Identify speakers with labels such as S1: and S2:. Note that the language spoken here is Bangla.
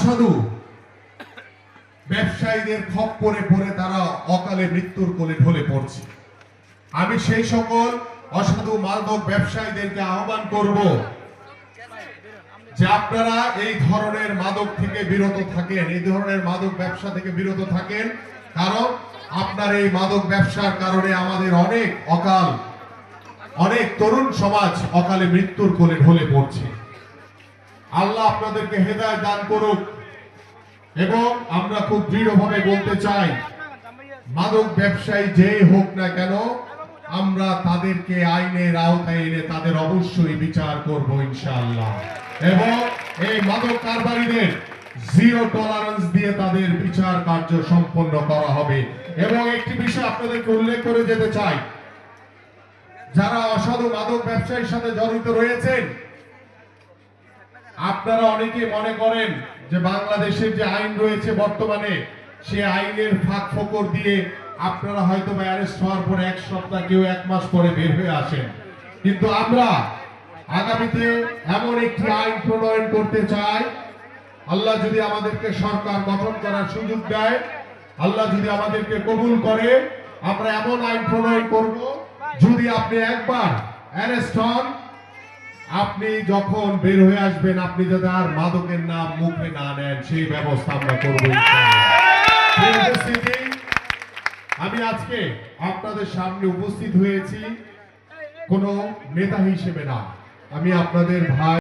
S1: অসাধু ব্যবসায়ীদের খপ্পরে পড়ে তারা অকালে মৃত্যুর কোলে ঢলে পড়ছে। আমি সেই সকল অসাধু মাদক ব্যবসায়ীদেরকে আহ্বান করব যে আপনারা এই ধরনের মাদক থেকে বিরত থাকেন, এই ধরনের মাদক ব্যবসা থেকে বিরত থাকেন, কারণ আপনার এই মাদক ব্যবসার কারণে আমাদের অনেক তরুণ সমাজ অকালে মৃত্যুর কোলে ঢলে পড়ছে। আল্লাহ আপনাদেরকে হেদায়েত দান করুক। এবং আমরা খুব দৃঢ়ভাবে বলতে চাই, মাদক ব্যবসায়ী যেই হোক না কেন, আমরা তাদেরকে আইনের আওতায় এনে তাদের অবশ্যই বিচার করব ইনশাআল্লাহ। এবং এই মাদক কারবারিদের জিরো টলারেন্স দিয়ে তাদের বিচার কার্য সম্পন্ন করা হবে। এবং একটি বিষয় আপনাদেরকে উল্লেখ করে যেতে চাই, যারা অসাধু মাদক ব্যবসায়ীর সাথে জড়িত রয়েছেন, আপনারা অনেকে মনে করেন যে বাংলাদেশের যে আইন রয়েছে বর্তমানে, সে আইনের ফাঁক ফোকর দিয়ে আপনারা হয়তো অ্যারেস্ট হওয়ার পরে এক সপ্তাহ, কেউ এক মাস পরে বের হয়ে আসেন। কিন্তু আমরা আগামীতে এমন একটি আইন প্রণয়ন করতে চাই, আল্লাহ যদি আমাদেরকে সরকার গঠন করার সুযোগ দেয়, আল্লাহ যদি আমাদেরকে কবুল করে, আমরা এমন আইন প্রণয়ন করব, যদি আপনি একবার অ্যারেস্ট হন, আপনি যখন বের হয়ে আসবেন, আপনি যাতে আর মাদকের নাম মুখে না নেন, সেই ব্যবস্থা আমরা করব। আমি আজকে আপনাদের সামনে উপস্থিত হয়েছি কোন নেতা হিসেবে না, আমি আপনাদের ভাই।